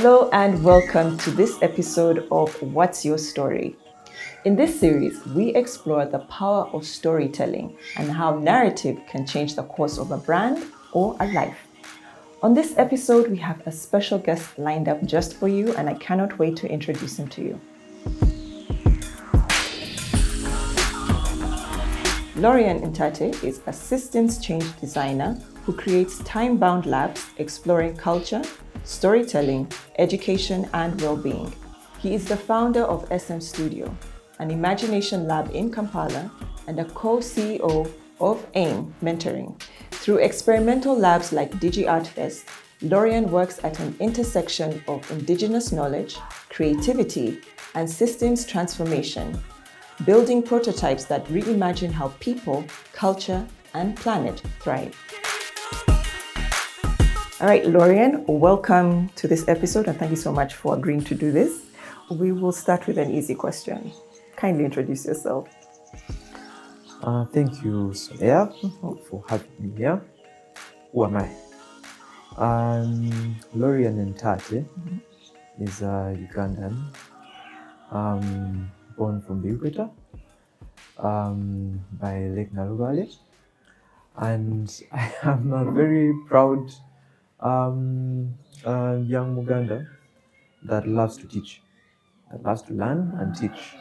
Hello and welcome to this episode of What's Your Story? In this series, we explore the power of storytelling and how narrative can change the course of a brand or a life. On this episode, we have a special guest lined up just for you, and I cannot wait to introduce him to you. Laurean Ntaate is a systems change designer who creates time-bound labs exploring culture, storytelling, education, and well-being. He is the founder of SM Studio, an imagination lab in Kampala, and a co-CEO of AIM Mentoring. Through experimental labs like DigiArtFest, Laurean works at an intersection of indigenous knowledge, creativity, and systems transformation, building prototypes that reimagine how people, culture, and planet thrive. All right, Laurean, welcome to this episode, and thank you so much for agreeing to do this. We will start with an easy question. Kindly introduce yourself. Thank you, Sonia, for having me here. Who am I? Laurean Ntaate is a Ugandan, born from the Equator, by Lake Narugale, and I am a very proud young Muganda that loves to teach, that loves to learn and teach.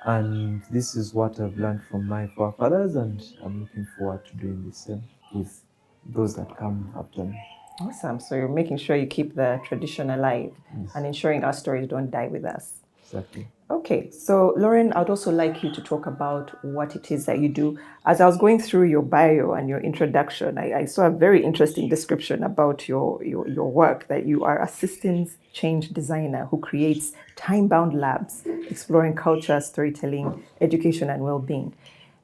And this is what I've learned from my forefathers, and I'm looking forward to doing the same with those that come after me. Awesome. So you're making sure you keep the tradition alive and ensuring our stories don't die with us. Exactly. Okay, so Laurean, I'd also like you to talk about what it is that you do. As I was going through your bio and your introduction, I saw a very interesting description about your work, that you are a systems change designer who creates time-bound labs exploring culture, storytelling, education, and well-being.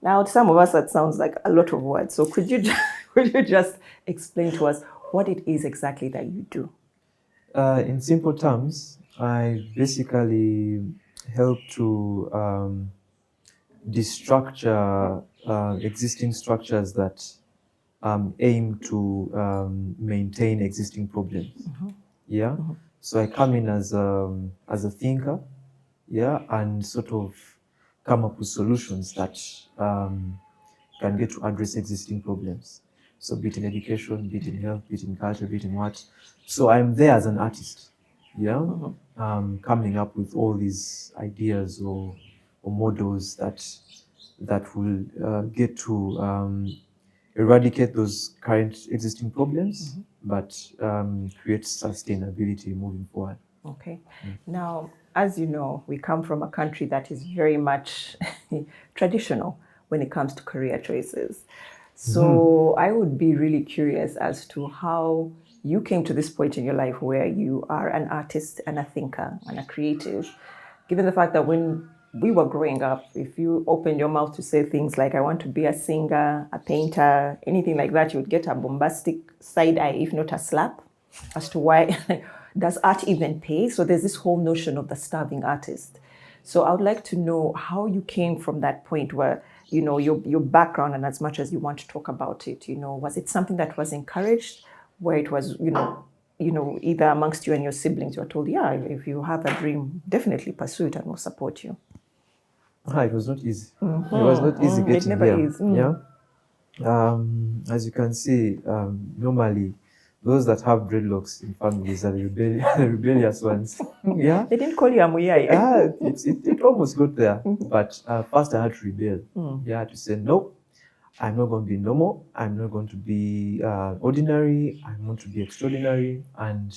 Now, to some of us, that sounds like a lot of words. So could you just explain to us what it is exactly that you do? In simple terms, I basically help to destructure existing structures that aim to maintain existing problems. Yeah. So I come in as a thinker, yeah, and sort of come up with solutions that can get to address existing problems. So be it in education, be it in health, be it in culture, be it in what. So I'm there as an artist, yeah, coming up with all these ideas or models that will get to eradicate those current existing problems, but create sustainability moving forward. Okay. Now, as you know, we come from a country that is very much traditional when it comes to career choices. So I would be really curious as to how you came to this point in your life where you are an artist and a thinker and a creative, given the fact that when we were growing up, if you opened your mouth to say things like, I want to be a singer, a painter, anything like that, you would get a bombastic side eye, if not a slap, as to why, does art even pay? So there's this whole notion of the starving artist. So I would like to know how you came from that point where, you know, your background, and as much as you want to talk about it, you know, was it something that was encouraged, where it was, you know, either amongst you and your siblings, you were told, yeah, if you have a dream, definitely pursue it and we'll support you? It was not easy. It was not easy getting it never there. is. Yeah. As you can see, normally those that have dreadlocks in families are the rebellious ones. Yeah. They didn't call you Amuyai. It almost got there. But first I had to rebel. Yeah, to say, no, I'm not going to be normal. I'm not going to be ordinary. I'm going to be extraordinary. And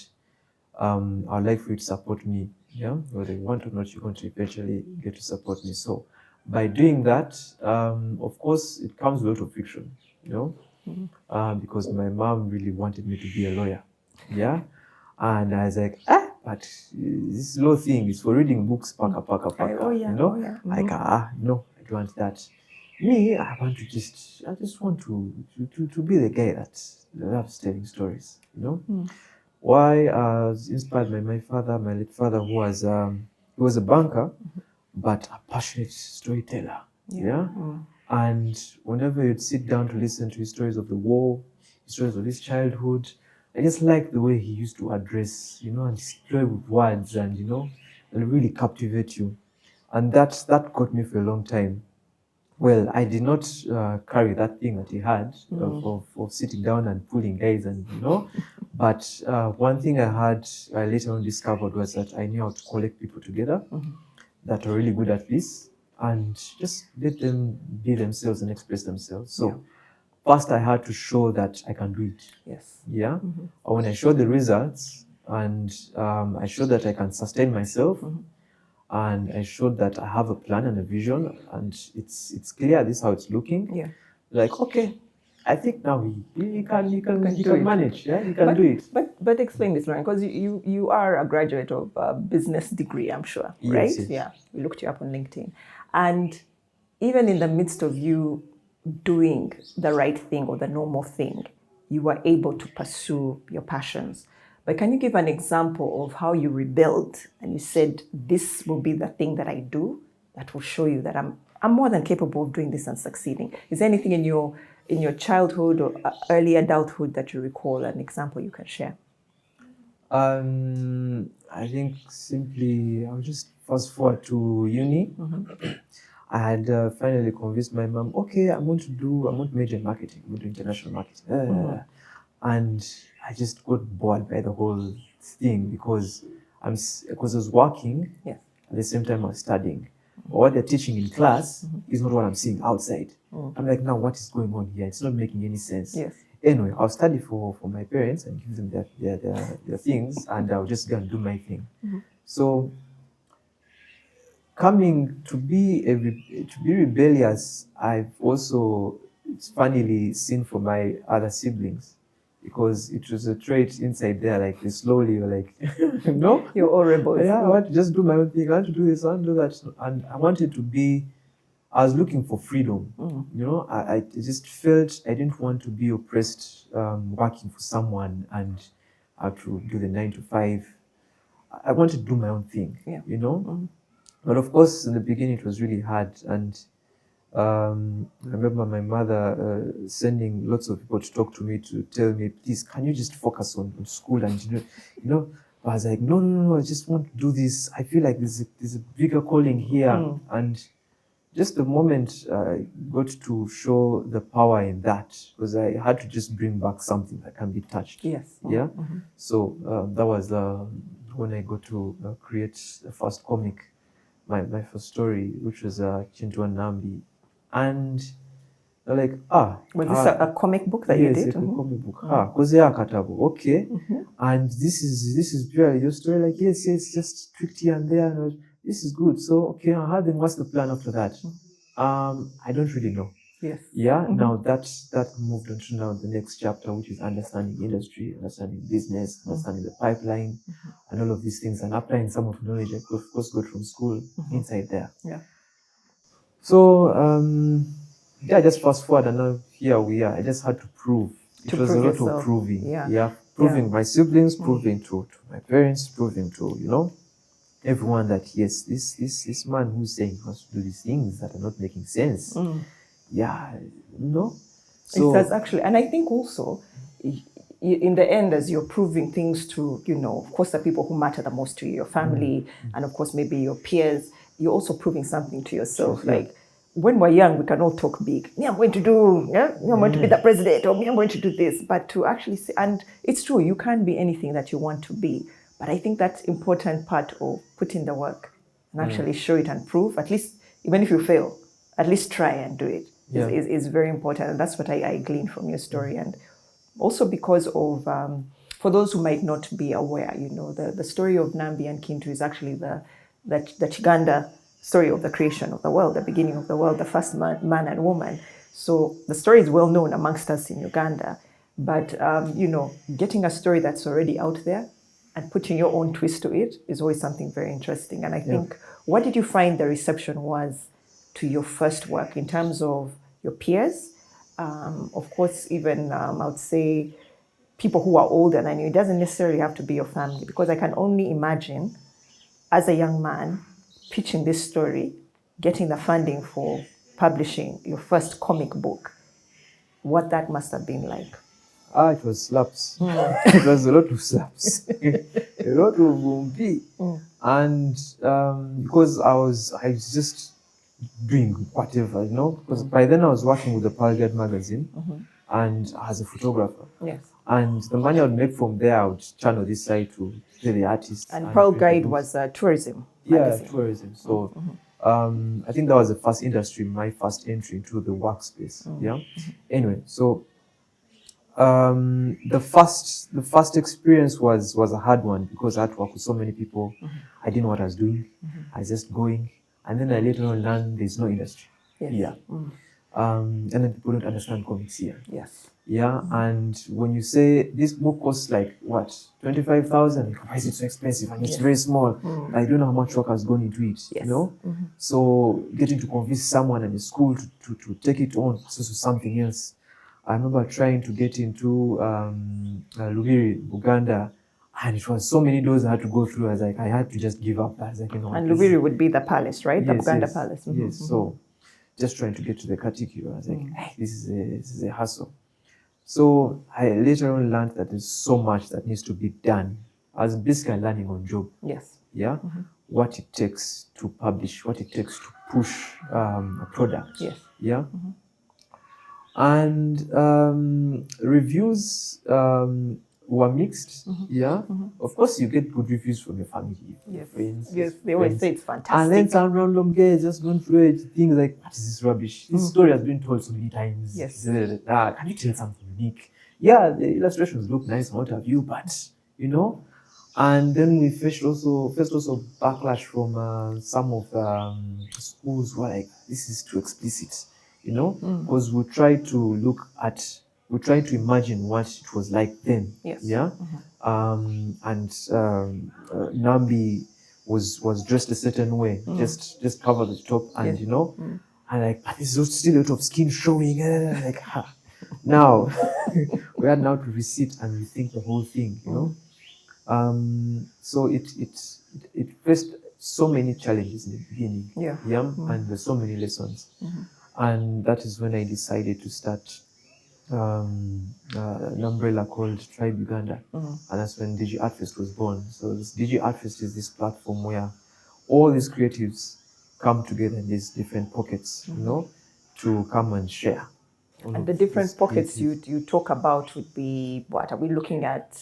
I'd like for you to support me. Yeah, whether you want or not, you're going to eventually get to support me. So by doing that, of course, it comes with a lot of friction, you know, because my mom really wanted me to be a lawyer. Yeah. And I was like, but this law thing is for reading books, paka. Oh, yeah. You know, Oh, yeah. like, no, I don't want that. Me, I just want to be the guy that loves telling stories, you know. Why? I was inspired by my father, my late father, who was he was a banker, but a passionate storyteller. Yeah. And whenever you'd sit down to listen to his stories of the war, his stories of his childhood, I just liked the way he used to address, and play with words and, and really captivate you. And that got me for a long time. Well, I did not carry that thing that he had of sitting down and pulling guys and, but one thing I later on discovered was that I knew how to collect people together that are really good at this and just let them be themselves and express themselves. So first I had to show that I can do it. Yes. Yeah. And when I showed the results and I showed that I can sustain myself and I showed that I have a plan and a vision and it's clear this is how it's looking. Yeah. Like, okay, I think now he can manage. Yeah, he can do it. But explain this, Laurean, because you are a graduate of a business degree, I'm sure, right? Yes. Yeah, we looked you up on LinkedIn, and even in the midst of you doing the right thing or the normal thing, you were able to pursue your passions. But can you give an example of how you rebelled and you said, "This will be the thing that I do that will show you that I'm more than capable of doing this and succeeding"? Is there anything in your childhood or early adulthood that you recall, an example you can share? I think simply I'll just fast forward to uni. I had finally convinced my mom, okay, I want to major in marketing, I want to do international marketing. And I just got bored by the whole thing because I was working at the same time I was studying. But what they're teaching in class is not what I'm seeing outside. I'm like, now what is going on here? It's not making any sense. Yes. Anyway, I'll study for my parents and give them their things, and I'll just go and do my thing. So coming to be rebellious, I've also, it's funnily seen for my other siblings, because it was a trait inside there, like they slowly were like, You're all rebels. Yeah, I want to just do my own thing, I want to do this, I want to do that. And I was looking for freedom. I just felt I didn't want to be oppressed, working for someone and have to do the 9 to 5. I wanted to do my own thing, But of course, in the beginning, it was really hard. And I remember my mother sending lots of people to talk to me, to tell me, please, can you just focus on school? And, I was like, no, I just want to do this. I feel like there's a bigger calling here. And just the moment I got to show the power in that, because I had to just bring back something that can be touched. Yes. Yeah. So that was when I got to create the first comic, my first story, which was Chintu and Nambi. And they're like, was this a comic book that you did? Yes, a comic book. Katabu. Okay. And this is purely your story. Like, yes, just tweaked here and there. And this is good. So, okay, then what's the plan after that? I don't really know. Yes. Yeah. Now that moved on to now the next chapter, which is understanding industry, understanding business, understanding the pipeline, and all of these things, and applying some of the knowledge I of course got from school inside there. Yeah. So just fast forward, and now here we are. I just had to prove. It was a lot of proving. Yeah. Proving my siblings, proving to my parents, proving to everyone that yes, this man who's saying he wants to do these things that are not making sense. So it does actually, and I think also, in the end, as you're proving things to, of course, the people who matter the most to you, your family, and of course maybe your peers, you're also proving something to yourself. Like when we're young, we can all talk big. Me, I'm going to do. I'm going to be the president, or me, I'm going to do this. But to actually say, and it's true, you can't be anything that you want to be. But I think that's important part of putting the work and actually show it and prove. At least, even if you fail, at least try and do it. Is very important, and that's what I gleaned from your story. And also because of, for those who might not be aware, the story of Nambi and Kintu is actually the Chiganda story of the creation of the world, the beginning of the world, the first man and woman. So the story is well known amongst us in Uganda, but getting a story that's already out there and putting your own twist to it is always something very interesting. And I think, what did you find the reception was to your first work in terms of your peers? Of course, even I would say people who are older than you. It doesn't necessarily have to be your family, because I can only imagine as a young man pitching this story, getting the funding for publishing your first comic book, what that must have been like. It was slaps. It was a lot of slaps, a lot of bumpi. And because I was just doing whatever, you know, because by then I was working with the Pearl Guide magazine and as a photographer. Yes. And the money I would make from there, I would channel this side to pay the artists. And Pearl Guide was tourism. Yeah, magazine. tourism. So I think that was the first industry, my first entry into the workspace. Yeah. Anyway, so the first experience was a hard one because I had to work with so many people. I didn't know what I was doing. I was just going, and then I later on learned there's no industry. Yes. Yeah. And then people don't understand comics here. Yes. Yeah, and when you say this book costs like what, 25,000, why is it so expensive? And it's very small. I don't know how much work has gone into it. Yes. You know, so getting to convince someone in the school to take it on so something else. I remember trying to get into Lubiri, Uganda, and it was so many doors I had to go through. I was like, I had to just give up. I was like, you know, and Lubiri would be the palace, right? Yes, the Buganda yes, Palace. Yes. So just trying to get to the Katiku, I was like, hey, this is a hassle. So I later on learned that there's so much that needs to be done. I was basically learning on job. Yes. Yeah. What it takes to publish, what it takes to push a product. Yes. Yeah. And reviews were mixed. Yeah. Of course, you get good reviews from your family, your friends. Yes, they always say it's fantastic. And then some random guy just going through it, things like, what is this rubbish? This story has been told so many times. Yes. Can you tell something unique? Yeah, the illustrations look nice and what have you, but, you know. And then we faced also backlash from some of the schools who were like, this is too explicit, you know, because we try to imagine what it was like then. Yes. Yeah. Nambi was dressed a certain way, just cover the top, and you know, and like, but there's still a lot of skin showing. Like, now we had now to resit and rethink the whole thing, you know. So it faced so many challenges in the beginning. Yeah. And there's so many lessons. And that is when I decided to start an umbrella called Tribe Uganda. And that's when DG Artfest was born. So this DG Artfest is this platform where all these creatives come together in these different pockets, you know, to come and share. And the different pockets you talk about would be, what are we looking at?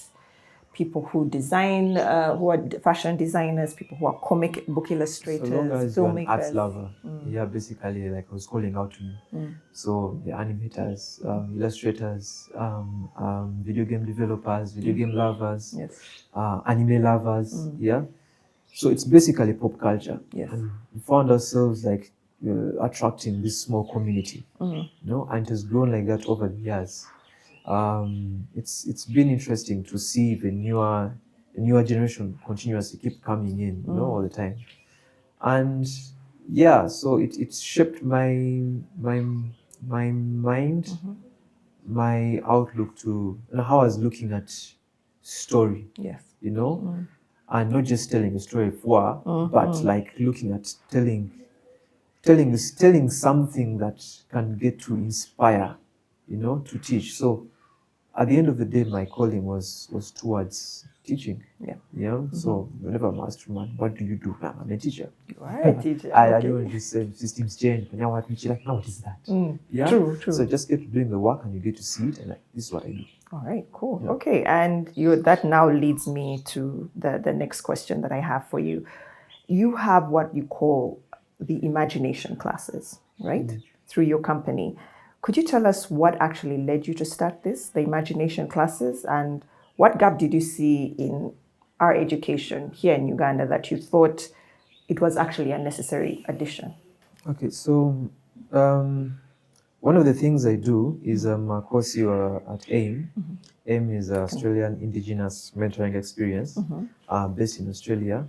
People who design, who are fashion designers, people who are comic book illustrators, so long as filmmakers. you're an arts lover, yeah, basically, like I was calling out to you. So the animators, illustrators, video game developers, video game lovers, yes, anime lovers, yeah. So it's basically pop culture. Yes. And we found ourselves like attracting this small community, you know, and it has grown like that over the years. It's been interesting to see the newer generation continuously keep coming in, you know, all the time. And yeah, so it shaped my mind, my outlook to how I was looking at story. Yes. You know, and not just telling a story but like looking at telling something that can get to inspire, you know, to teach. So at the end of the day, my calling was towards teaching. Yeah. Yeah. So whenever I'm asked, man, what do you do? I'm a teacher. You are a teacher. I don't just say systems change. But now what is that? Yeah. True. So just get to doing the work and you get to see it, and like, this is what I do. All right, cool. Yeah. Okay, and that now leads me to the next question that I have for you. You have what you call the imagination classes, right? Through your company. Could you tell us what actually led you to start the imagination classes, and what gap did you see in our education here in Uganda that you thought it was actually a necessary addition? Okay, so one of the things I do is a course at AIM. AIM is Australian Indigenous Mentoring Experience, based in Australia.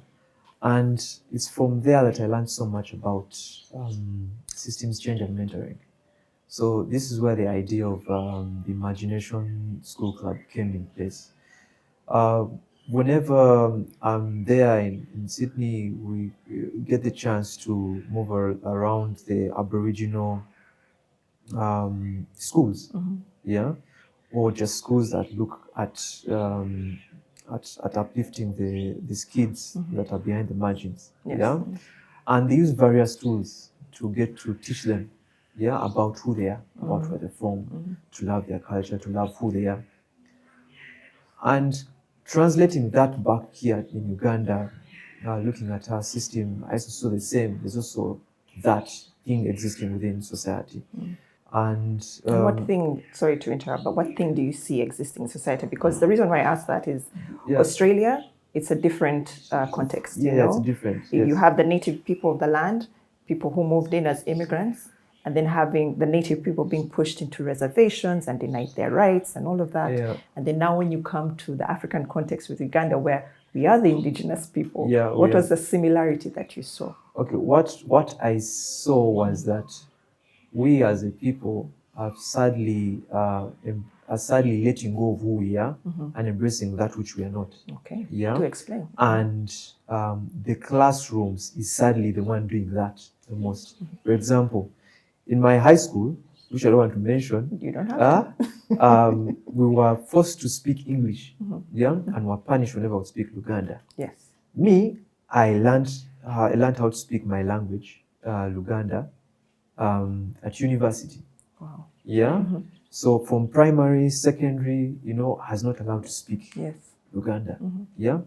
And it's from there that I learned so much about systems change and mentoring. So this is where the idea of the Imagination School Club came in place. Whenever I'm there in Sydney, we get the chance to move around the Aboriginal schools, yeah, or just schools that look at uplifting these kids that are behind the margins. Yes. Yeah, and they use various tools to get to teach them, yeah, about who they are, about where they're from, to love their culture, to love who they are. And translating that back here in Uganda, looking at our system, I also saw the same. There's also that thing existing within society. And what thing, sorry to interrupt, but what thing do you see existing in society? Because the reason why I asked that is Australia, it's a different context. You know? It's different. Yes. You have the native people of the land, people who moved in as immigrants, and then having the native people being pushed into reservations and denied their rights and all of that. Yeah. And then now when you come to the African context with Uganda, where we are the indigenous people, Yeah, what was the similarity that you saw? Okay, what I saw was that we as a people are sadly letting go of who we are and embracing that which we are not. Okay. Yeah. To explain. And the classrooms is sadly the one doing that the most. For example, in my high school, which I don't want to mention, you don't have we were forced to speak English, and were punished whenever we speak Luganda. Yes. Me, I learned how to speak my language, Luganda, at university. Wow. Yeah. So from primary, secondary, I was not allowed to speak Luganda. Yeah.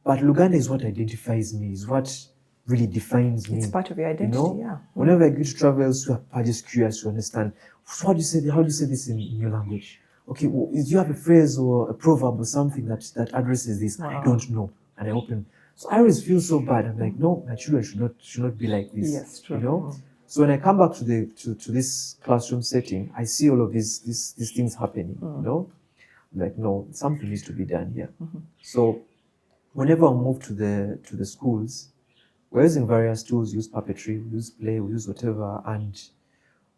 But Luganda is what identifies me, is what really defines me. It's part of your identity, Whenever I get to travel elsewhere, I'm just curious to understand, how do you say this in your language? Okay, well, do you have a phrase or a proverb or something that addresses this? Wow. I don't know. And I open. So I always feel so bad. I'm like, no, my children should not be like this. Yes, true. So when I come back to this classroom setting, I see all of these things happening. I'm like, no, something needs to be done here. So whenever I move to the schools, we're using various tools. We use puppetry, we use play, we use whatever, and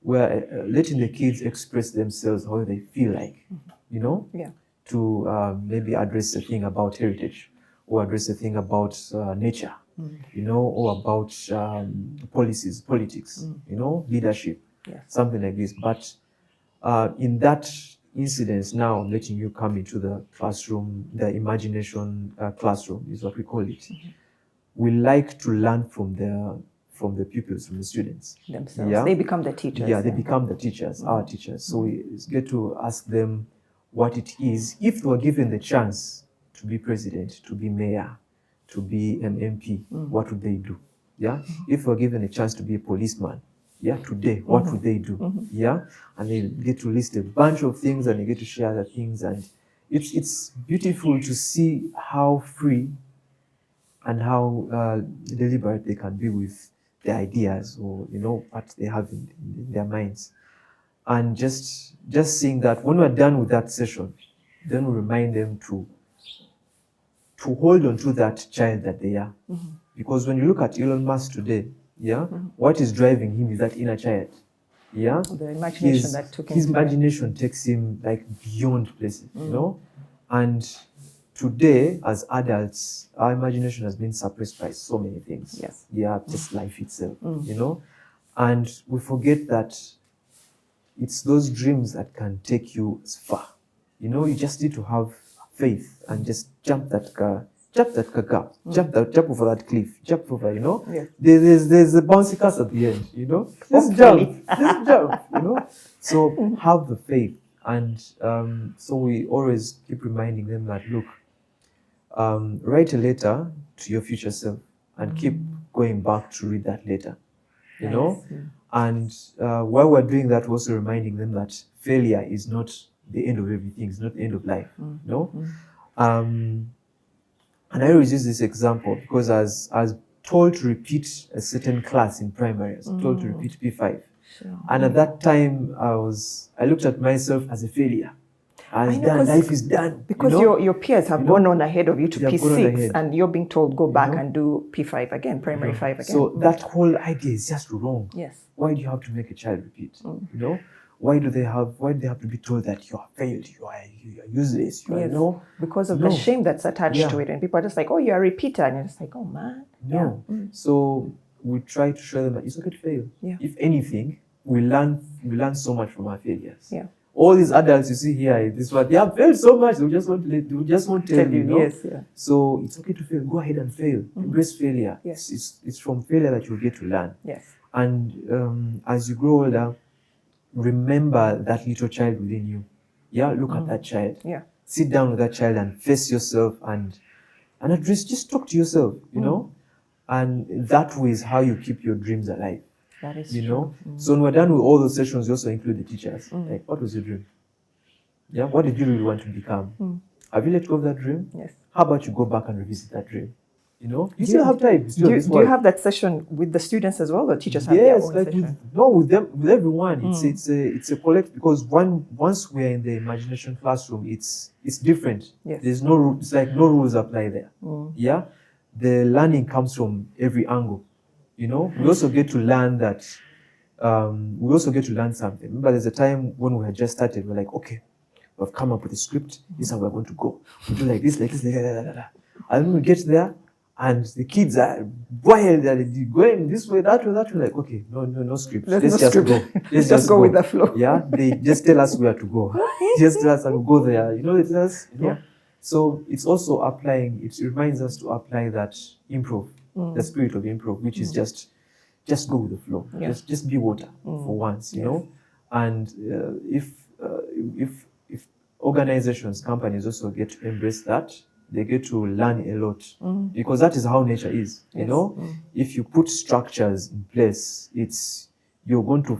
we're letting the kids express themselves how they feel like, to maybe address a thing about heritage, or address a thing about nature, or about policies, politics, leadership, something like this. But in that incident, now I'm letting you come into the classroom, the imagination classroom is what we call it. We like to learn from the pupils, from the students themselves. Yeah? They become the teachers. Yeah, they become the teachers, our teachers. So we get to ask them what it is. If they were given the chance to be president, to be mayor, to be an MP, what would they do? Yeah. If they were given a chance to be a policeman, today, what would they do? Yeah. And they get to list a bunch of things, and they get to share the things, and it's beautiful to see how free and how deliberate they can be with their ideas, or what they have in their minds. And just seeing that when we're done with that session, then we remind them to hold on to that child that they are. Because when you look at Elon Musk today, what is driving him is that inner child. Yeah, the imagination that took him. His imagination takes him like beyond places, and today, as adults, our imagination has been suppressed by so many things. Yes. Yeah, just life itself, and we forget that it's those dreams that can take you as far. You just need to have faith and just jump that gap, jump over that cliff, jump over, Yes. There's a bouncy castle at the end, Just jump, So have the faith. And so we always keep reminding them that, look, write a letter to your future self and keep going back to read that letter, And while we're doing that, we're also reminding them that failure is not the end of everything, it's not the end of life, and I always use this example because I was told to repeat a certain class in primary. I was told to repeat P5. Sure. And at that time, I looked at myself as a failure. Life is done. Because your peers have gone on ahead of you to P6, and you're being told go back and do P5 again, primary 5 again. So that whole idea is just wrong. Yes. Why do you have to make a child repeat? Why do they have to be told that you are failed, you are useless, because of the shame that's attached to it, and people are just like, oh, you're a repeater, and you're just like, oh man. No. So we try to show them that it's okay to fail. Yeah. If anything, we learn so much from our failures. Yeah. all these adults you see here, this one, they have failed so much. They just won't tell you, you know? Yes, yeah. So it's okay to fail. Go ahead and fail. Embrace failure. Yes. It's from failure that you'll get to learn. Yes. And as you grow older, remember that little child within you. Yeah, look at that child. Yeah. Sit down with that child and face yourself and address. Just talk to yourself. You know, and that way is how you keep your dreams alive. That is you true. know. So when we're done with all those sessions, you also include the teachers. Like, what was your dream? Yeah, what did you really want to become? Have you let go of that dream? Yes. How about you go back and revisit that dream? You know, you still have time. Do you have that session with the students as well, or teachers have their own session? With everyone. It's a collect, because once we're in the imagination classroom, it's different. Yes. There's no, it's like no rules apply there. Yeah, the learning comes from every angle. You know, we also get to learn that. We also get to learn something. Remember, there's a time when we had just started. We're like, okay, we've come up with a script. This is how we're going to go. We do like this, like this, and when we get there, and the kids are wild, they're going this way, that way, that way. Like, okay, no script. Let's just go. Let's just go with the flow. Yeah, they just tell us where to go. Just tell us and go there. You know, it's just, you know. Yeah. So it's also applying. It reminds us to apply that improv, the spirit of improv, which is just go with the flow. Yeah. Just be water for once, you know. And if organizations, companies also get to embrace that, they get to learn a lot, because that is how nature is. You know, if you put structures in place, you're going to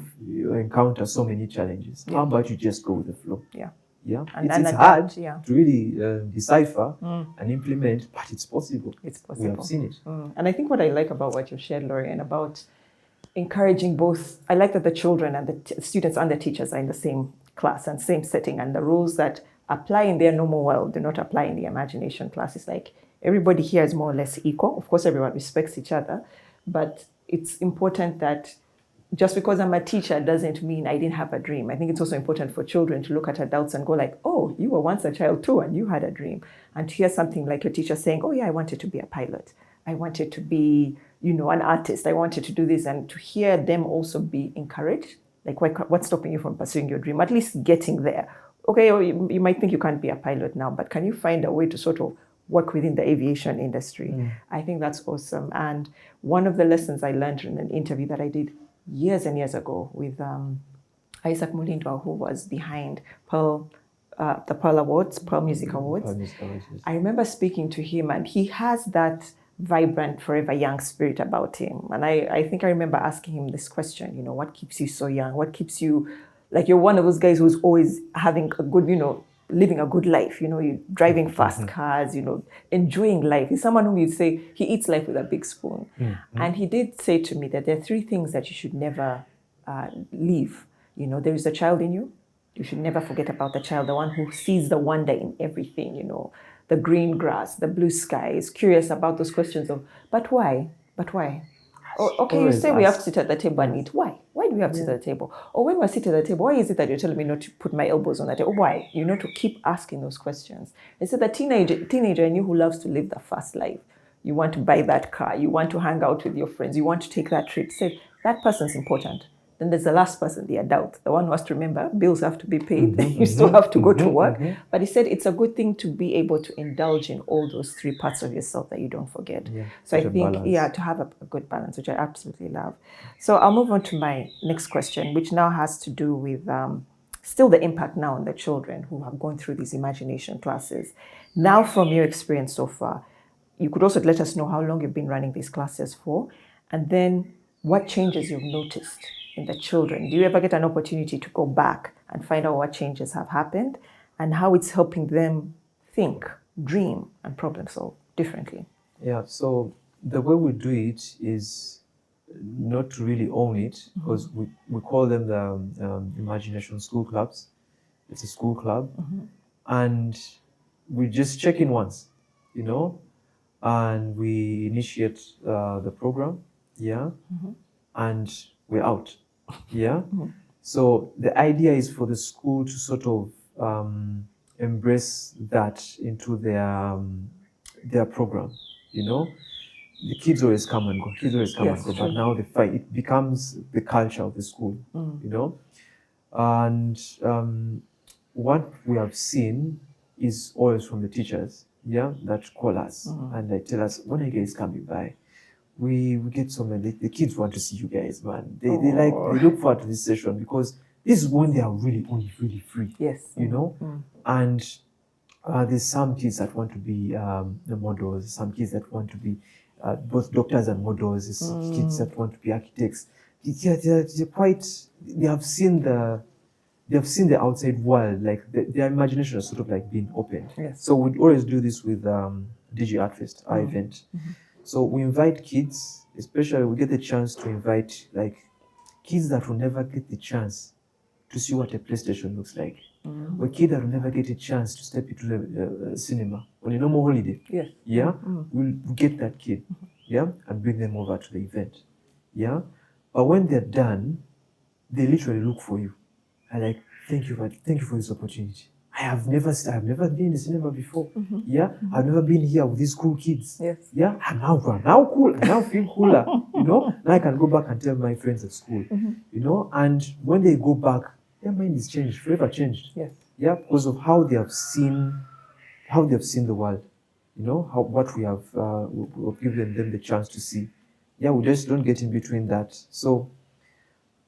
encounter so many challenges. How about you just go with the flow? Yeah. Yeah, And it's hard to really decipher and implement, but it's possible. It's possible. We have seen it. And I think what I like about what you shared, Laurean, about encouraging both, I like that the children and the students and the teachers are in the same class and same setting, and the rules that apply in their normal world do not apply in the imagination class. It's like everybody here is more or less equal. Of course, everyone respects each other, but it's important that just because I'm a teacher doesn't mean I didn't have a dream. I think it's also important for children to look at adults and go like, oh, you were once a child too, and you had a dream. And to hear something like your teacher saying, oh yeah, I wanted to be a pilot. I wanted to be, you know, an artist. I wanted to do this. And to hear them also be encouraged, like what's stopping you from pursuing your dream? At least getting there. Okay, or you might think you can't be a pilot now, but can you find a way to sort of work within the aviation industry? I think that's awesome. And one of the lessons I learned in an interview that I did years and years ago with Isaac Mulindwa, who was behind the Pearl Awards, Pearl Music Awards. I remember speaking to him, and he has that vibrant, forever young spirit about him. And I think I remember asking him this question, you know, what keeps you so young? What keeps you, like, you're one of those guys who's always having a good, you know, living a good life, you know, you're driving fast cars, you know, enjoying life. He's someone whom you'd say he eats life with a big spoon. And he did say to me that there are 3 things that you should never leave. You know, there is a child in you. You should never forget about the child, the one who sees the wonder in everything, you know, the green grass, the blue sky, is curious about those questions of, but why? But why? Oh, okay, you say we have to sit at the table and eat. Why? Why do we have to sit at the table? Or when we're sitting at the table, why is it that you're telling me not to put my elbows on the table? Why? You know, to keep asking those questions. It's the teenager in you who loves to live the fast life. You want to buy that car. You want to hang out with your friends. You want to take that trip. Say, that person's important. Then there's the last person, the adult, the one who has to remember bills have to be paid. You still have to go to work. But he said it's a good thing to be able to indulge in all those 3 parts of yourself that you don't forget. So I think, to have a good balance, which I absolutely love. So I'll move on to my next question, which now has to do with still the impact now on the children who have gone through these imagination classes. Now, from your experience so far, you could also let us know how long you've been running these classes for, and then what changes you've noticed in the children. Do you ever get an opportunity to go back and find out what changes have happened and how it's helping them think, dream, and problem solve differently? Yeah, so the way we do it is not to really own it, because we call them the imagination school clubs. It's a school club, and we just check in once, you know, and we initiate the program, and we're out. So the idea is for the school to sort of embrace that into their program. You know, the kids always come and go. But now it becomes the culture of the school. You know, And what we have seen is always from the teachers, yeah, that call us and they tell us, when are you guys coming by? We get so many, the kids want to see you guys, man. They look forward to this session because this is when they are really only really free. Yes. You know? And there's some kids that want to be the models, some kids that want to be both doctors and models, there's kids that want to be architects. They're quite, they have seen the outside world, like their imagination has sort of like been opened. Yes. So we always do this with DG Art Fest, our event. So we invite kids, especially we get the chance to invite like kids that will never get the chance to see what a PlayStation looks like. Or kids that will never get a chance to step into the cinema on a normal holiday. Yes. Yeah, we'll get that kid, yeah, and bring them over to the event. Yeah, but when they're done, they literally look for you. I like, thank you for this opportunity. I've never been in the cinema before. Yeah, I've never been here with these cool kids. Yes. Yeah, I'm now cool. I now feel cooler. You know, now I can go back and tell my friends at school. You know, and when they go back, their mind is changed, forever changed. Yes. Yeah, because of how they have seen the world. You know, what we have we've given them the chance to see. Yeah, we just don't get in between that. So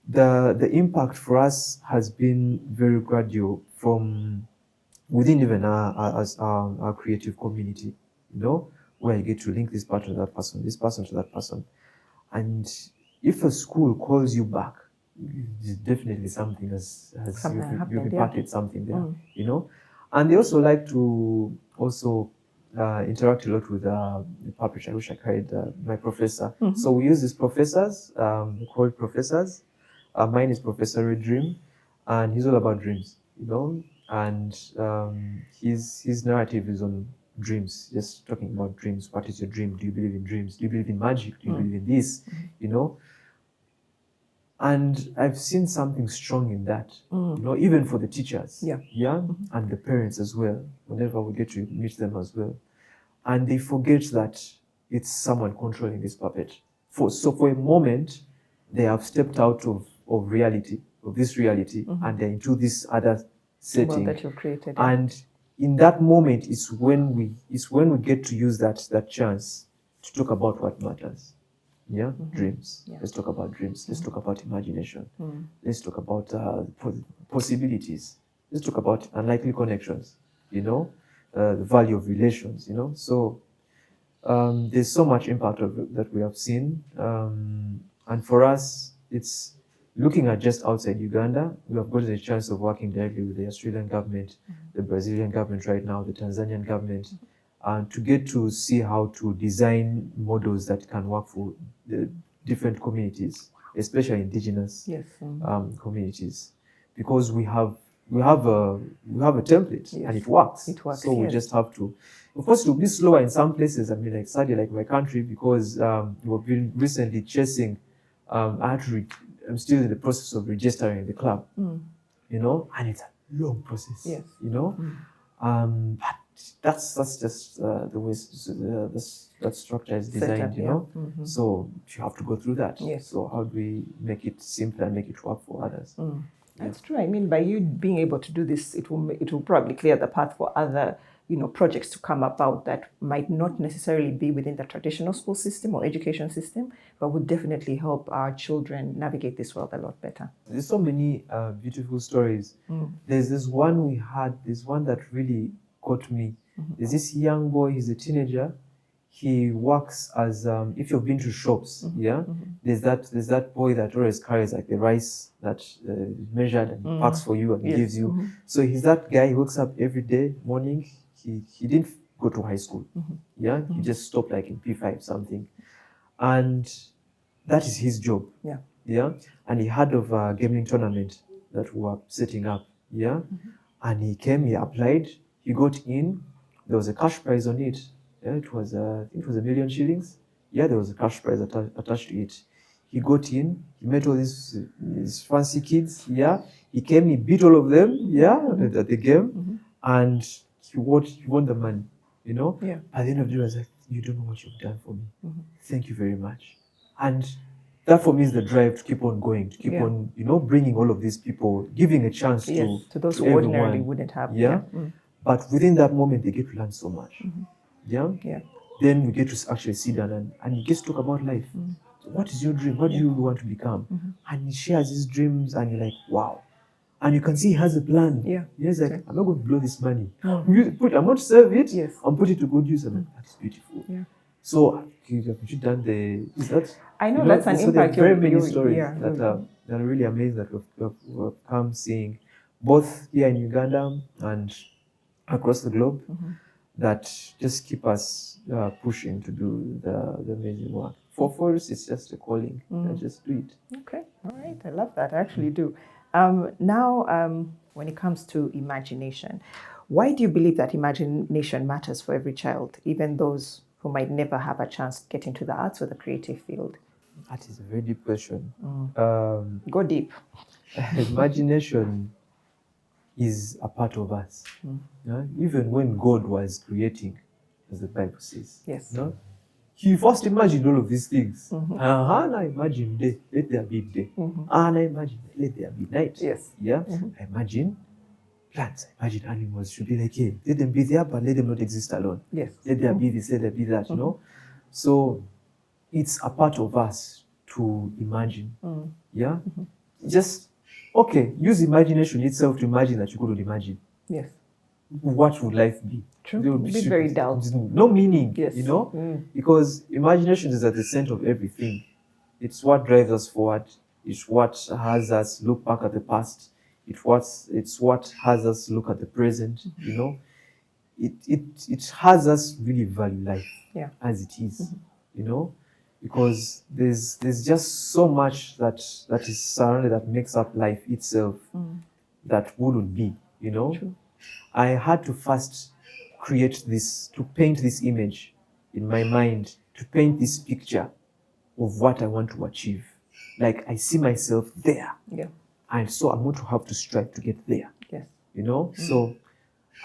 the impact for us has been very gradual from within even our creative community, you know, where you get to link this person to that person, this person to that person. And if a school calls you back, it's definitely something you've imparted something there, you know. And they also like to interact a lot with the public. I wish I carried my professor. So we use these professors, called professors. Mine is Professor Red Dream, and he's all about dreams, you know. And his narrative is on dreams, just talking about dreams. What is your dream? Do you believe in dreams? Do you believe in magic? Do you believe in this? You know. And I've seen something strong in that, you know, even for the teachers, and the parents as well, whenever we get to meet them as well. And they forget that it's someone controlling this puppet. So for a moment, they have stepped out of reality, of this reality, and they're into this other setting that you've created. And in that moment is when we get to use that chance to talk about what matters. Yeah, dreams. Yeah. Let's talk about dreams. Let's talk about imagination. Let's talk about possibilities. Let's talk about unlikely connections. You know, the value of relations. You know, so there's so much impact that we have seen, and for us, it's looking at just outside Uganda. We have gotten a chance of working directly with the Australian government, the Brazilian government right now, the Tanzanian government. And to get to see how to design models that can work for the different communities, especially indigenous communities, because we have a template and it works. It works. So we just have to. Of course, it will be slower in some places. I mean, like sadly, like my country, because we've been recently chasing. I'm still in the process of registering the club, you know, and it's a long process. Yes. You know, but that's just the way that structure is designed, you know. So you have to go through that. Yes. So how do we make it simpler and make it work for others? That's true. I mean, by you being able to do this, it will probably clear the path for other, you know, projects to come about that might not necessarily be within the traditional school system or education system, but would definitely help our children navigate this world a lot better. There's so many beautiful stories. There's this one that really caught me. There's this young boy, he's a teenager. He works as, if you've been to shops, there's that boy that always carries like the rice that measured and packs for you and gives you. So he's that guy. He wakes up every day morning. He didn't go to high school. He just stopped like in P5 something, and that is his job. And he heard of a gaming tournament that we were setting up. And he came. He applied. He got in. There was a cash prize on it. It was I think it was 1 million shillings. There was a cash prize attached to it. He got in. He met all these fancy kids. He came. He beat all of them. At the game, and he won the money. You know. At the end of the day, I was like, "You don't know what you've done for me. Thank you very much." And that for me is the drive to keep on going, to keep on, bringing all of these people, giving a chance to those to who ordinarily everyone. wouldn't have. Yeah. But within that moment, they get to learn so much. Yeah. Then we get to actually sit down and you get to talk about life. So what is your dream? What do you want to become? And he shares his dreams, and you're like, wow. And you can see he has a plan. Yeah. He's like, I'm not going to blow this money. I'm going to save it. Yes. And put it to good use. And that is beautiful. Yeah. So you done is that? I know that's an impact. There are very many stories that are really amazing that we've come seeing, both here in Uganda and across the globe, that just keep us pushing to do the amazing work. For us, it's just a calling. Just do it. Okay, all right. I love that. I actually do. Now, when it comes to imagination, why do you believe that imagination matters for every child, even those who might never have a chance to get into the arts or the creative field? That is a very deep question. Go deep. Imagination is a part of us. Yeah? Even when God was creating, as the Bible says. Yes. No? He first imagined all of these things. And I imagine day, let there be day. And I imagine, let there be night. Yes. Yeah. I imagine plants, I imagine animals should be like, hey, let them be there, but let them not exist alone. Yes. Let there be this, let there be that, So it's a part of us to imagine. Yeah. Just, okay, use imagination itself to imagine that you couldn't imagine. Yes. What would life be? True. It would be very dull. No meaning, yes. Because imagination is at the center of everything. It's what drives us forward. It's what has us look back at the past. It's what has us look at the present, It has us really value life as it is, because there's just so much that is surrounded, that makes up life itself, that wouldn't be, True. I had to first to paint this image in my mind, to paint this picture of what I want to achieve. Like, I see myself there. Yeah. And so I'm going to have to strive to get there. Yes. So,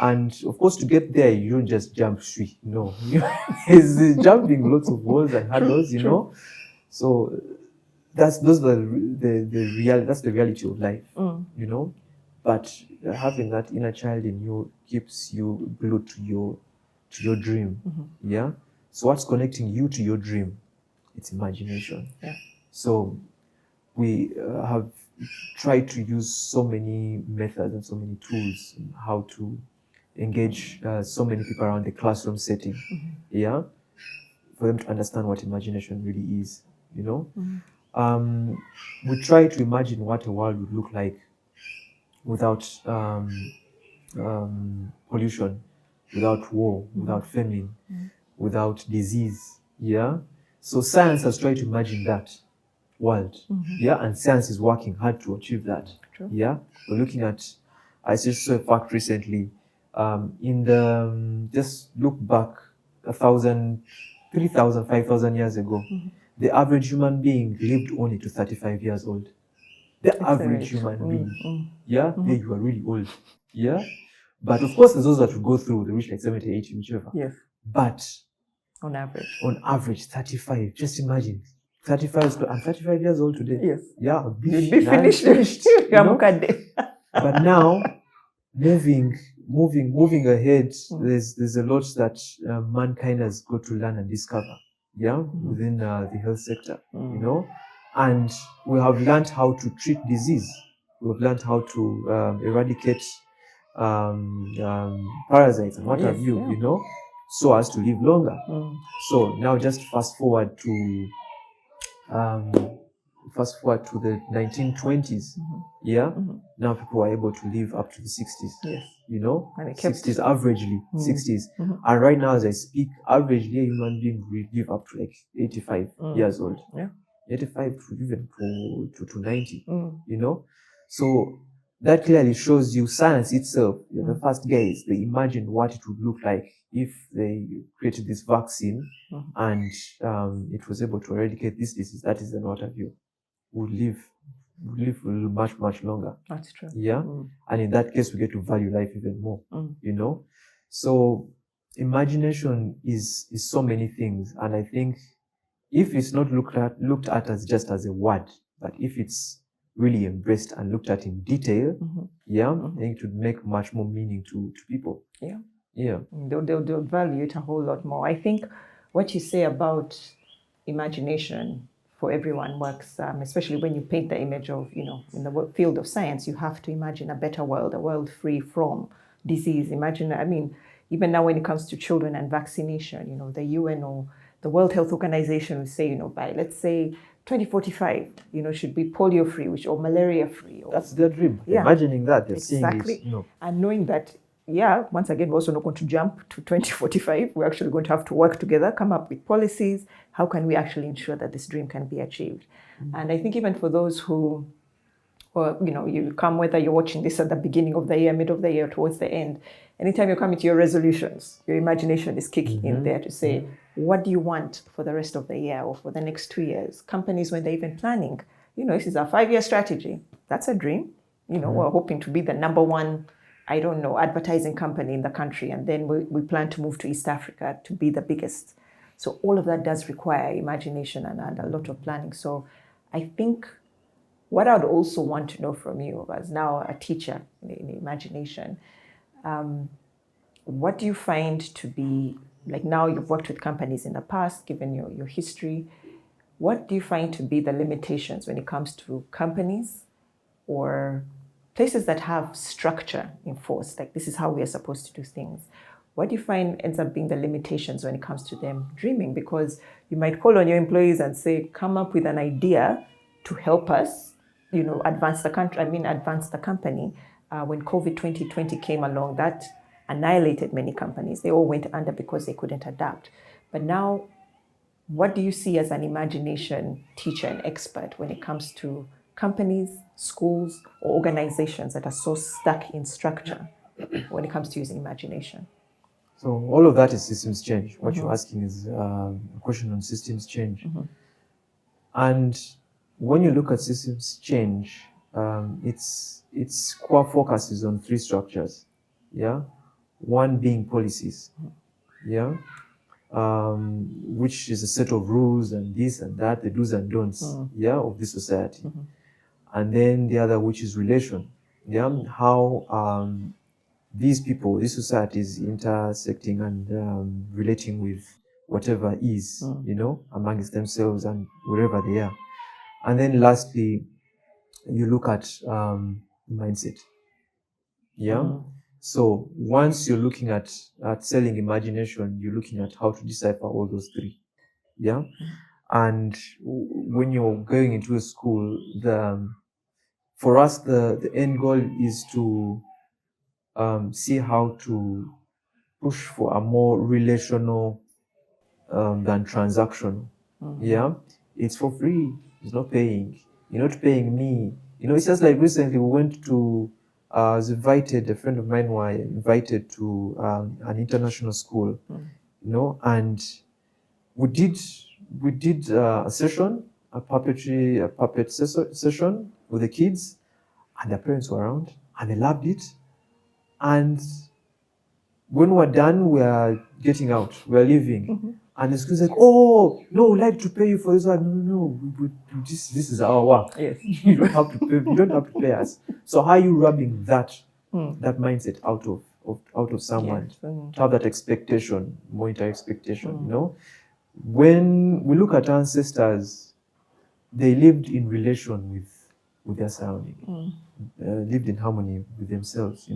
and of course, to get there, you don't just jump straight. No. There's jumping lots of walls and hurdles, So that's the reality of life, But having that inner child in you keeps you glued to your dream. Yeah. So what's connecting you to your dream? It's imagination. Yeah. So we have tried to use so many methods and so many tools on how to engage so many people around the classroom setting. Yeah. For them to understand what imagination really is. We try to imagine what a world would look like without pollution, without war, without famine, without disease. Yeah. So science has tried to imagine that world. Yeah. And science is working hard to achieve that. True. Yeah. We're looking at, I just saw a fact recently, just look back 1,000, 3,000, 5,000 years ago, the average human being lived only to 35 years old. The average human being. Yeah, you are really old. Yeah. But of course, there's those that will go through, they reach like 70, 80, whichever. Yes. But on average, 35. Just imagine. 35, I'm 35 years old today. Yes. Yeah. You'd be finished. But now, moving ahead, there's a lot that mankind has got to learn and discover. Yeah, within the health sector, and we have learned how to treat disease. We've learned how to eradicate parasites and what have you, so as to live longer. So now just fast forward to the 1920s. Yeah. Now people are able to live up to the 60s. Yes. 60s averagely, 60s. And right now, as I speak, averagely a human being will live up to like 85 years old. Yeah. 85 to even to 90. So that clearly shows you science itself. The first guys, they imagined what it would look like if they created this vaccine and it was able to eradicate this disease. That is, then what have you, would live much, much longer. That's true. Yeah. And in that case, we get to value life even more, So imagination is so many things. And I think if it's not looked at as just as a word, but if it's really embraced and looked at in detail, I think it would make much more meaning to people. Yeah. They'll value it a whole lot more. I think what you say about imagination for everyone works, especially when you paint the image of, in the field of science, you have to imagine a better world, a world free from disease. Imagine, even now when it comes to children and vaccination, the UN or the World Health Organization will say, by, let's say, 2045, should be polio free, or malaria free. That's their dream. Yeah. Imagining that, they're exactly. Seeing it. And knowing that, once again, we're also not going to jump to 2045. We're actually going to have to work together, come up with policies. How can we actually ensure that this dream can be achieved? And I think even for those who, you come, whether you're watching this at the beginning of the year, mid of the year, towards the end, anytime you're coming to your resolutions, your imagination is kicking in there to say, what do you want for the rest of the year or for the next 2 years? Companies, when they're even planning, this is our 5-year strategy. That's a dream. We're hoping to be the number one, advertising company in the country. And then we plan to move to East Africa to be the biggest. So all of that does require imagination and a lot of planning. So I think what I'd also want to know from you, as now a teacher in imagination, what do you find to be, like now you've worked with companies in the past, given your history, what do you find to be the limitations when it comes to companies or places that have structure enforced, like this is how we are supposed to do things? What do you find ends up being the limitations when it comes to them dreaming? Because you might call on your employees and say, come up with an idea to help us, advance the country, advance the company. When COVID 2020 came along, that annihilated many companies. They all went under because they couldn't adapt. But now, what do you see as an imagination teacher and expert when it comes to companies, schools, or organizations that are so stuck in structure when it comes to using imagination? So all of that is systems change. What you're asking is a question on systems change. And when you look at systems change, its core focus is on 3 structures. One being policies. Which is a set of rules and this and that, the do's and don'ts, of this society. And then the other, which is relation. How these people, this society is intersecting and relating with whatever is, amongst themselves and wherever they are. And then lastly, you look at mindset. So once you're looking at selling imagination, you're looking at how to decipher all those 3. And when you're going into a school, for us, the end goal is to see how to push for a more relational than transactional. It's for free. It's not paying. You're not paying me. It's just like recently we went to, I was invited, a friend of mine was invited to an international school, and we did a session, a puppet session with the kids, and their parents were around, and they loved it. And when we're done, we are getting out, we're leaving. And the school's like, oh, no, we'd like to pay you for this one. No, this is our work. Yes. You don't have to pay us. So how are you rubbing that mindset out of someone? Yes. To have that expectation, monetary expectation, When we look at ancestors, they lived in relation with their surrounding, lived in harmony with themselves,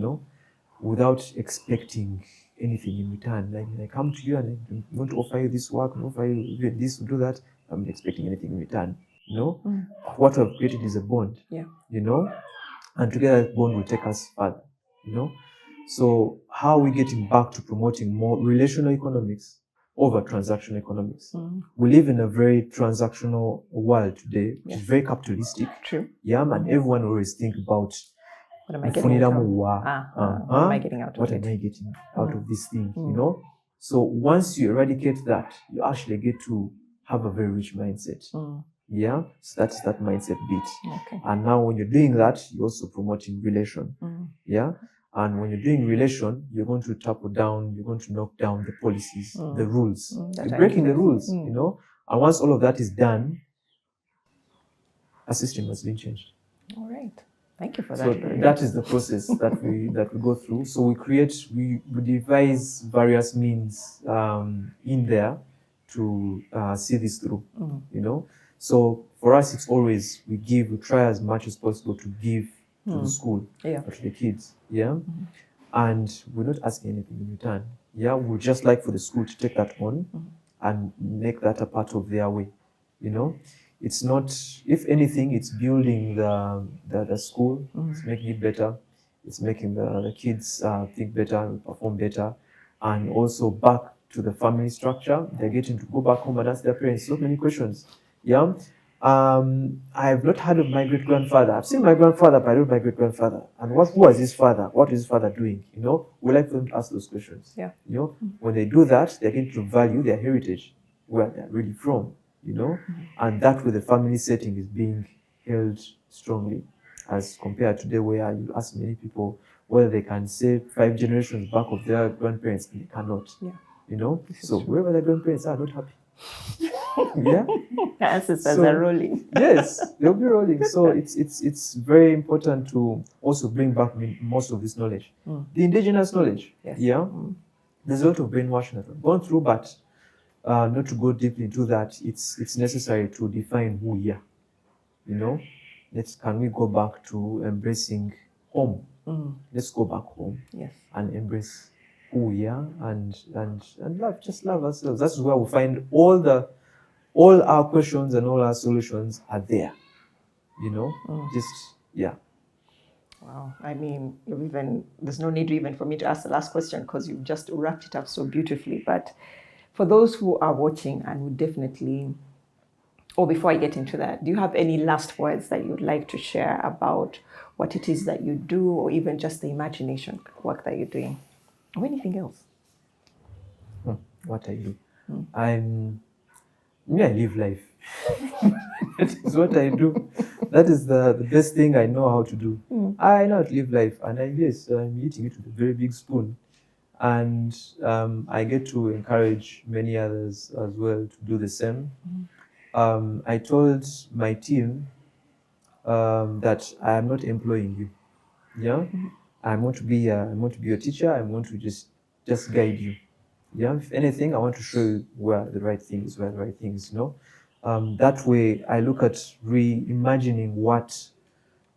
without expecting anything in return. Like I come to you and I'm going to offer you this work, and offer you this, do that. I'm not expecting anything in return. What we have created is a bond. And together that bond will take us further. So how are we getting back to promoting more relational economics over transactional economics? We live in a very transactional world today, which is very capitalistic. True. And everyone always think about what am I getting out of it? What am I getting out of it? What am I getting out of this thing? So once you eradicate that, you actually get to have a very rich mindset. So that's that mindset bit. Okay. And now when you're doing that, you're also promoting relation. And when you're doing relation, you're going to topple down, you're going to knock down the policies, the rules. You're breaking the rules, And once all of that is done, a system has been changed. All right. Thank you for So that. that is the process that we go through. So we devise various means in there to see this through. You know, so for us it's always we try as much as possible to give to the school or to the kids. Yeah, and we're not asking anything in return. Yeah, we just like for the school to take that on and make that a part of their way. You know, it's not, if anything, it's building the school, it's making it better, it's making the kids think better, perform better, and also back to the family structure. They're getting to go back home and ask their parents so many questions. Yeah. I've not heard of my great-grandfather. I've seen my grandfather, but I don't know my great-grandfather. And who was his father? What is his father doing? You know, we like them to ask those questions. Yeah. You know, when they do that, they're going to value their heritage, where they're really from, you know, and that way the family setting is being held strongly, as compared to today where you ask many people whether they can say 5 generations back of their grandparents, and they cannot. Yeah. You know, so wherever their grandparents are not happy. Yeah, the ancestors are rolling. Yes, they'll be rolling. So it's very important to also bring back most of this knowledge, the indigenous knowledge. Yes. Yeah, there's a lot of brainwashing that we've gone through, but not to go deeply into that. It's necessary to define who we are. You know, can we go back to embracing home? Let's go back home. Yes, and embrace who we are and love ourselves. That's where we find all our questions and all our solutions are there. You know, yeah. Wow. I mean, there's no need even for me to ask the last question because you've just wrapped it up so beautifully. But for those who are watching and would definitely, or before I get into that, do you have any last words that you'd like to share about what it is that you do, or even just the imagination work that you're doing, or anything else? What I do? I live life. That is what I do. That is the best thing I know how to do. I know how to live life, and I'm eating it with a very big spoon. And I get to encourage many others as well to do the same. I told my team that I am not employing you. Yeah, I want to be your teacher. I want to just guide you. Yeah, if anything, I want to show you where the right thing is. You know, that way I look at reimagining what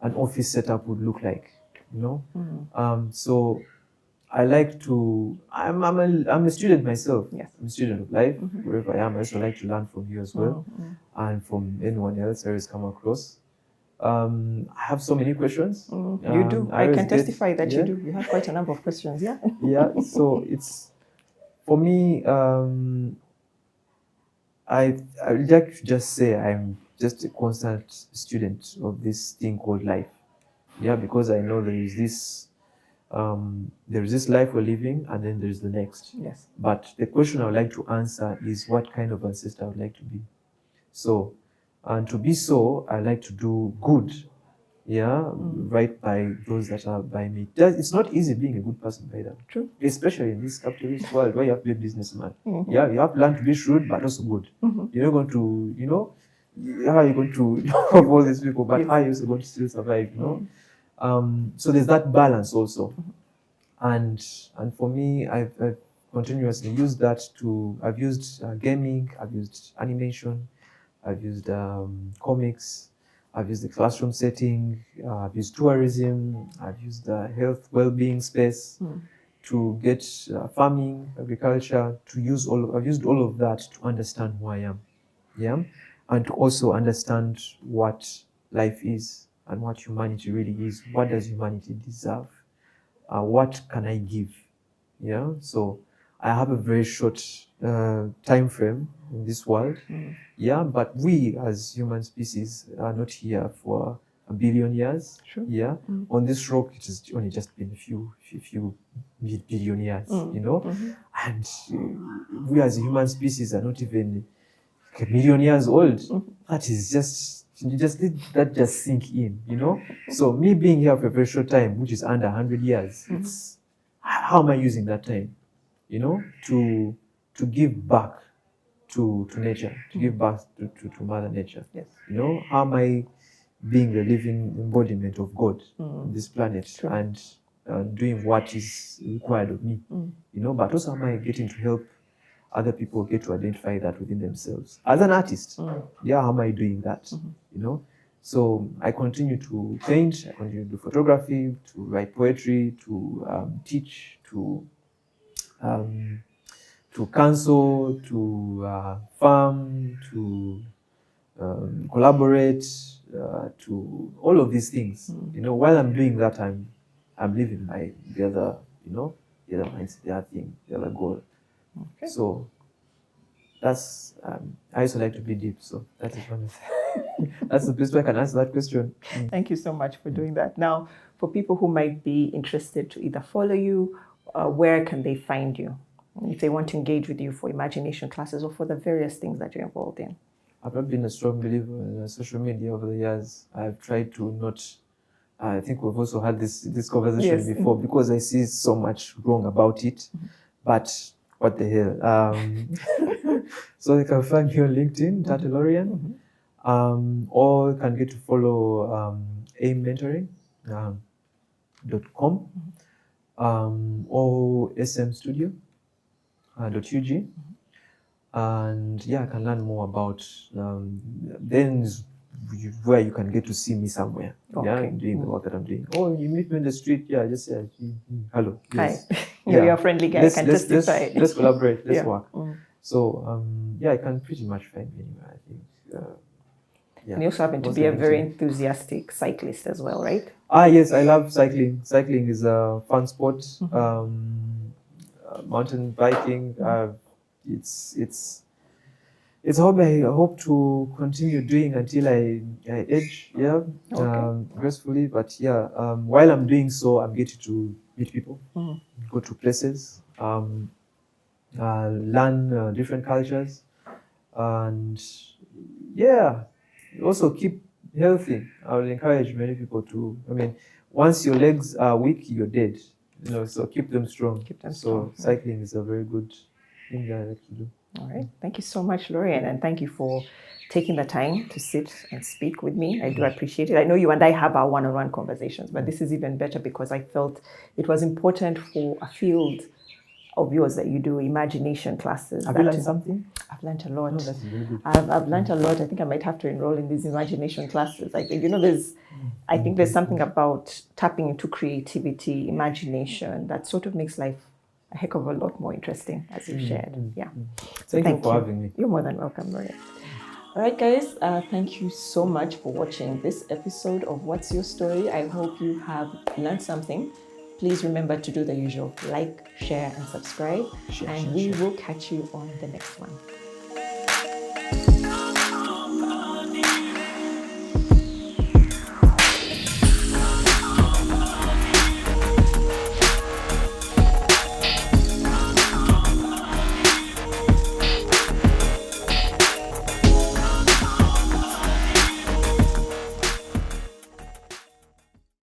an office setup would look like. You know, so I like to. I'm a student myself. Yes. I'm a student of life. Wherever I am, I also like to learn from you as well, and from anyone else I always come across. I have so many questions. You do. I can testify that you do. You have quite a number of questions. Yeah. Yeah. So it's for me. I would like to just say I'm just a constant student of this thing called life. Yeah, because I know there is this life we're living, and then there's the next. Yes. But the question I would like to answer is what kind of ancestor I would like to be. So, and to be so, I like to do good. Yeah, right by those that are by me. It's not easy being a good person by that. True. Especially in this capitalist world where you have to be a businessman. Yeah, you have to learn to be shrewd, but also good. You're not going to, you know, how are you going to have all these people, but how are you also going to still survive, you know? So there's that balance also. And for me, I've continuously used that I've used gaming, I've used animation, I've used comics, I've used the classroom setting, I've used tourism, I've used the health, well-being space to get farming, agriculture, I've used all of that to understand who I am, yeah, and to also understand what life is and what humanity really is. What does humanity deserve? What can I give? Yeah, so I have a very short time frame in this world. Yeah, but we as human species are not here for a billion years. Sure. Yeah, on this rock it has only just been a few billion years. You know, and we as a human species are not even a million years old. That is just let that sink in. You know, so me being here for a very short time, which is under 100 years, it's how am I using that time? You know, to give back to nature, to give birth to Mother Nature. Yes. You know, how am I being the living embodiment of God on this planet? True. And doing what is required of me, you know, but also am I getting to help other people get to identify that within themselves as an artist? Yeah, how am I doing that? You know, so I continue to paint, I continue to do photography, to write poetry, to teach, to counsel, to farm, to collaborate, to all of these things. You know, while I'm doing that, I'm living by the other, you know, the other mindset, the other thing, the other goal. Okay. So that's I also like to be deep. So that is one of that's the best way I can answer that question. Thank you so much for doing that. Now, for people who might be interested to either follow you, where can they find you? If they want to engage with you for imagination classes or for the various things that you're involved in. I've not been a strong believer in social media over the years. I've tried to not. I think we've also had this conversation before, because I see so much wrong about it. But what the hell? So you can find me on LinkedIn, Ntaate Laurean, or you can get to follow aimmentoring.com or smstudio.ug. And yeah, I can learn more about then is where you can get to see me somewhere. Yeah, doing the work that I'm doing. Oh, you meet me in the street, yeah, just say hello. Yes. Hi. You're a friendly guy, I can testify. Let's collaborate, let's work. So yeah, I can pretty much find me anywhere, I think. And you also happen to be a very enthusiastic cyclist as well, right? Yes, I love cycling. Cycling is a fun sport. Mountain biking, it's a hobby I hope to continue doing until I age, gracefully. But yeah, while I'm doing so, I'm getting to meet people, go to places, learn different cultures, and yeah, also keep healthy. I would encourage many people to. I mean, once your legs are weak, you're dead. You know, so keep them strong. So cycling is a very good thing that I like to do. All right. Thank you so much, Laurean, and thank you for taking the time to sit and speak with me. I do appreciate it. I know you and I have our one-on-one conversations, but this is even better because I felt it was important for a field of yours that you do imagination classes. Have you learned something? I've learned a lot. Oh, that's very good. I've learned a lot. I think I might have to enroll in these imagination classes. I think, you know, I think there's something about tapping into creativity, imagination that sort of makes life a heck of a lot more interesting, as you've shared. Yeah. So thank you for having me. You're more than welcome, Maria. All right, guys, thank you so much for watching this episode of What's Your Story. I hope you have learned something. Please remember to do the usual: like, share, and subscribe. We will catch you on the next one.